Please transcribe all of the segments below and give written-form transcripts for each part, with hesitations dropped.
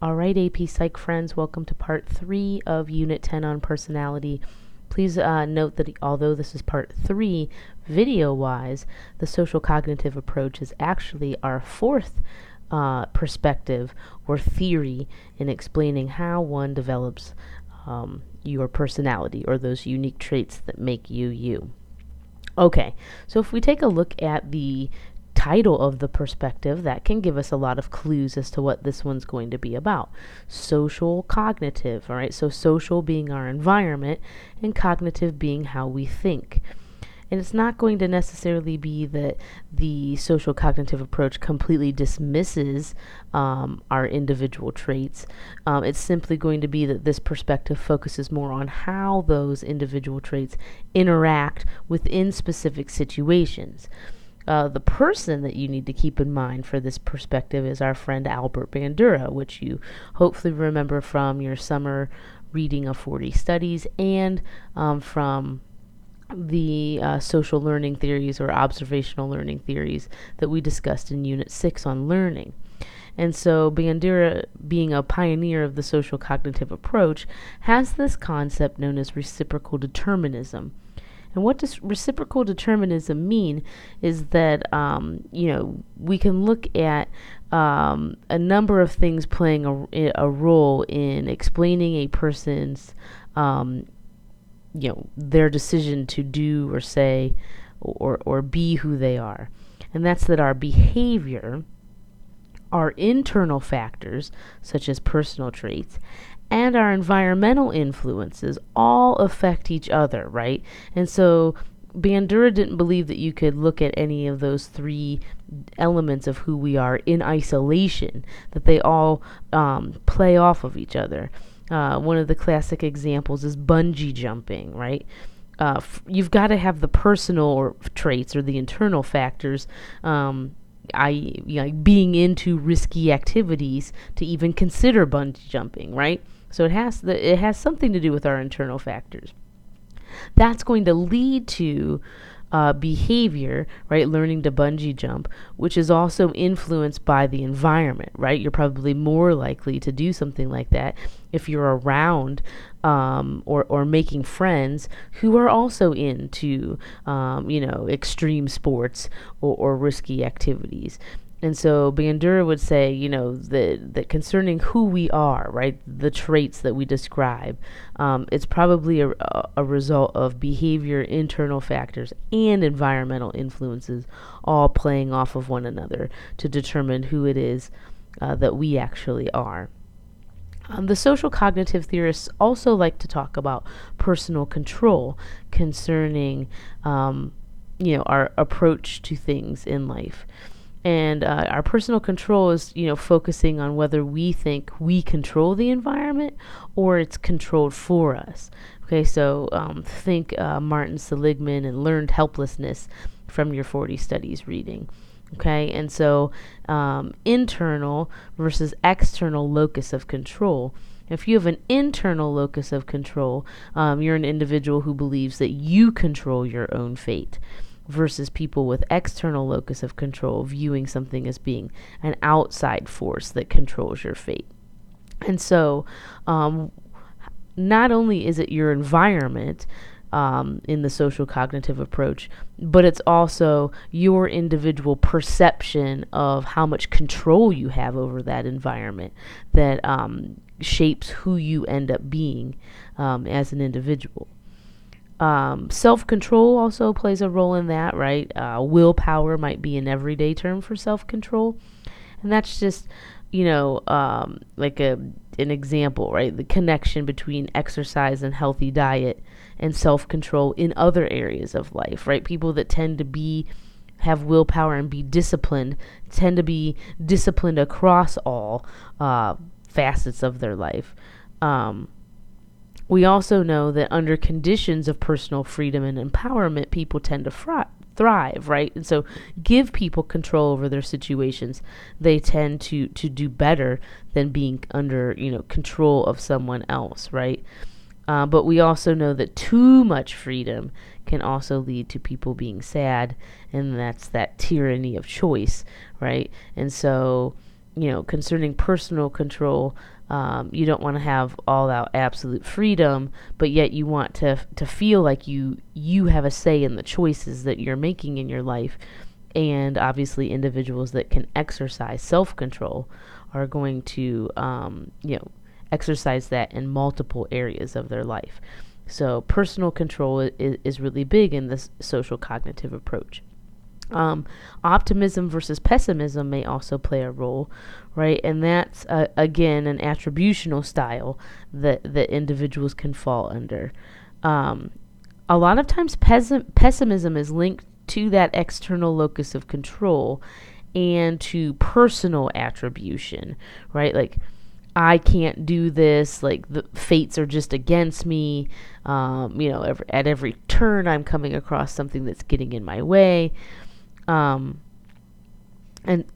All right, AP Psych friends, welcome to part 3 of Unit 10 on personality. Please note that although this is part 3, video-wise, the social cognitive approach is actually our fourth perspective or theory in explaining how one develops your personality or those unique traits that make you you. Okay, so if we take a look at the title of the perspective, that can give us a lot of clues as to what this one's going to be about. Social cognitive, all right? So social being our environment and cognitive being how we think. And it's not going to necessarily be that the social cognitive approach completely dismisses our individual traits. It's simply going to be that this perspective focuses more on how those individual traits interact within specific situations. The person that you need to keep in mind for this perspective is our friend Albert Bandura, which you hopefully remember from your summer reading of 40 studies and from the social learning theories or observational learning theories that we discussed in Unit 6 on learning. And so Bandura, being a pioneer of the social cognitive approach, has this concept known as reciprocal determinism. And what does reciprocal determinism mean is that, we can look at a number of things playing a role in explaining a person's, their decision to do or say or be who they are. And that's that our behavior, our internal factors, such as personal traits, and our environmental influences all affect each other, right? And so Bandura didn't believe that you could look at any of those three elements of who we are in isolation, that they all play off of each other. One of the classic examples is bungee jumping, right? You've got to have the personal traits or the internal factors, being into risky activities to even consider bungee jumping, right? So it has something to do with our internal factors. That's going to lead to behavior, right? Learning to bungee jump, which is also influenced by the environment, right? You're probably more likely to do something like that if you're around or making friends who are also into, extreme sports or risky activities. And so Bandura would say, that concerning who we are, right, the traits that we describe, it's probably a result of behavior, internal factors, and environmental influences all playing off of one another to determine who it is that we actually are. The social cognitive theorists also like to talk about personal control concerning, our approach to things in life. And our personal control is, focusing on whether we think we control the environment or it's controlled for us. Okay, so think Martin Seligman and learned helplessness from your 40 studies reading. Okay, and so internal versus external locus of control. If you have an internal locus of control, you're an individual who believes that you control your own fate, versus people with external locus of control viewing something as being an outside force that controls your fate. And so not only is it your environment in the social cognitive approach, but it's also your individual perception of how much control you have over that environment that shapes who you end up being as an individual. Self-control also plays a role in that, right? Willpower might be an everyday term for self-control. And that's just, like an example, right? The connection between exercise and healthy diet and self-control in other areas of life, right? People that tend to have willpower and be disciplined tend to be disciplined across all facets of their life. We also know that under conditions of personal freedom and empowerment, people tend to thrive, right? And so give people control over their situations. They tend to do better than being under, control of someone else, right? But we also know that too much freedom can also lead to people being sad, and that's that tyranny of choice, right? And so concerning personal control, you don't want to have all out absolute freedom, but yet you want to feel like you have a say in the choices that you're making in your life. And obviously, individuals that can exercise self-control are going to, exercise that in multiple areas of their life. So personal control is really big in this social cognitive approach. Optimism versus pessimism may also play a role, right? And that's, again, an attributional style that individuals can fall under. A lot of times pessimism is linked to that external locus of control and to personal attribution, right? Like, I can't do this, like the fates are just against me. At every turn I'm coming across something that's getting in my way. And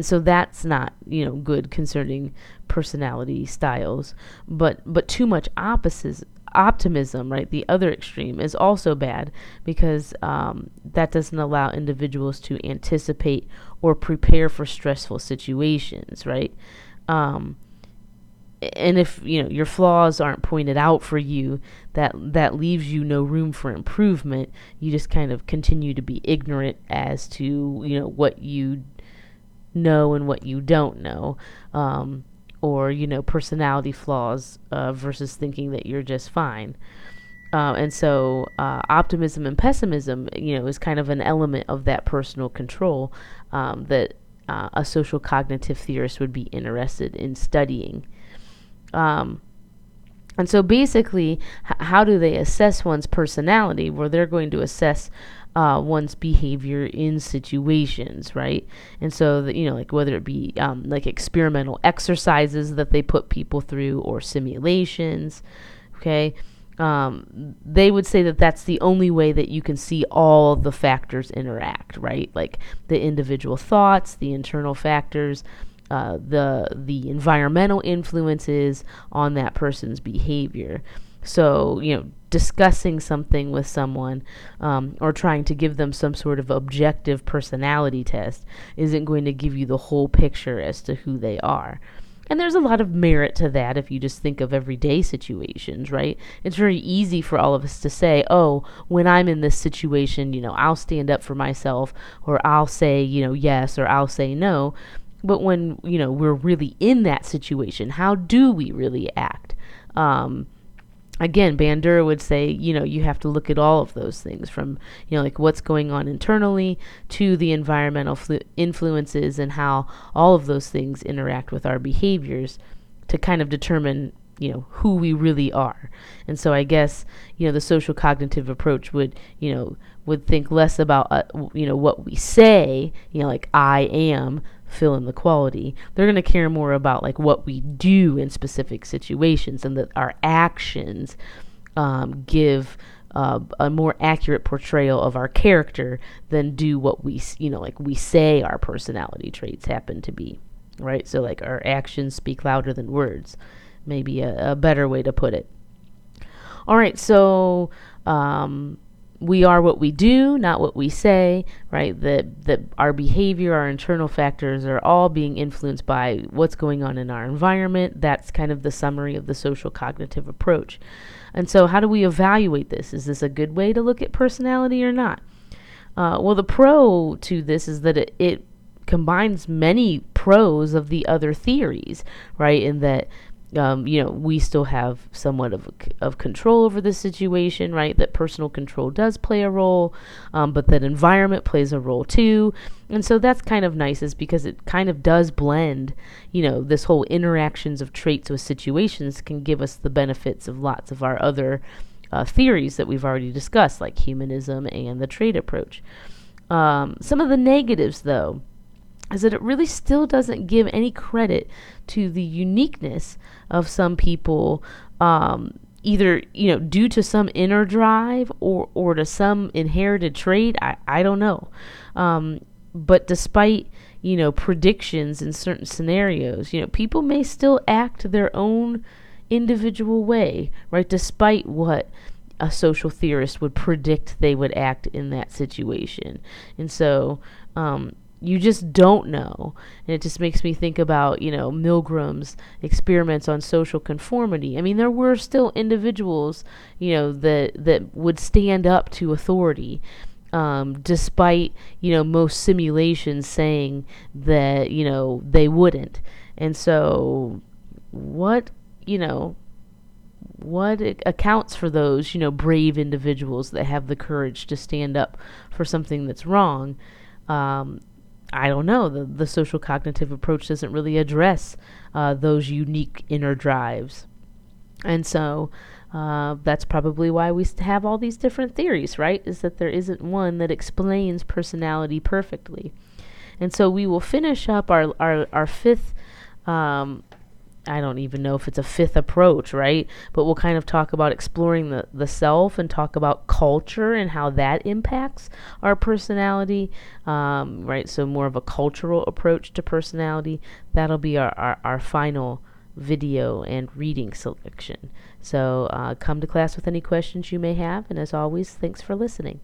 so that's not, good concerning personality styles, but too much optimism, right? The other extreme is also bad because that doesn't allow individuals to anticipate or prepare for stressful situations, right? And if your flaws aren't pointed out for you, that leaves you no room for improvement. You just kind of continue to be ignorant as to what you know and what you don't know, or personality flaws versus thinking that you're just fine. And so optimism and pessimism, is kind of an element of that personal control that a social cognitive theorist would be interested in studying. And so basically, how do they assess one's personality? Well, they're going to assess one's behavior in situations, right? And so, like whether it be like experimental exercises that they put people through or simulations, okay? They would say that that's the only way that you can see all the factors interact, right? Like the individual thoughts, the internal factors, the environmental influences on that person's behavior. So, discussing something with someone or trying to give them some sort of objective personality test isn't going to give you the whole picture as to who they are. And there's a lot of merit to that if you just think of everyday situations, right? It's very easy for all of us to say, oh, when I'm in this situation, I'll stand up for myself, or I'll say, yes, or I'll say no. But when, we're really in that situation, how do we really act? Again, Bandura would say, you have to look at all of those things from, like what's going on internally to the environmental influences and how all of those things interact with our behaviors to kind of determine, who we really are. And so I guess, the social cognitive approach would think less about, what we say, like I am, fill in the quality. They're going to care more about like what we do in specific situations, and that our actions give a more accurate portrayal of our character than do what we say our personality traits happen to be, right? So like our actions speak louder than words, maybe a better way to put it. All right, so we are what we do, not what we say, right? That our behavior, our internal factors are all being influenced by what's going on in our environment. That's kind of the summary of the social cognitive approach. And so how do we evaluate this? Is this a good way to look at personality or not? Well, the pro to this is that it combines many pros of the other theories, right? In that we still have somewhat of control over the situation, right? That personal control does play a role, but that environment plays a role too. And so that's kind of nice, is because it kind of does blend, this whole interactions of traits with situations can give us the benefits of lots of our other theories that we've already discussed, like humanism and the trait approach. Some of the negatives, though, is that it really still doesn't give any credit to the uniqueness of some people, either, due to some inner drive or to some inherited trait. I don't know. But despite, predictions in certain scenarios, people may still act their own individual way, right? Despite what a social theorist would predict they would act in that situation. And so, you just don't know. And it just makes me think about, Milgram's experiments on social conformity. I mean, there were still individuals, that would stand up to authority, despite, most simulations saying that, they wouldn't. And so what, what accounts for those, brave individuals that have the courage to stand up for something that's wrong? I don't know. The social cognitive approach doesn't really address those unique inner drives. And so that's probably why we have all these different theories, right? Is that there isn't one that explains personality perfectly. And so we will finish up our fifth, I don't even know if it's a fifth approach, right? But we'll kind of talk about exploring the self and talk about culture and how that impacts our personality, right? So more of a cultural approach to personality. That'll be our final video and reading selection. So come to class with any questions you may have. And as always, thanks for listening.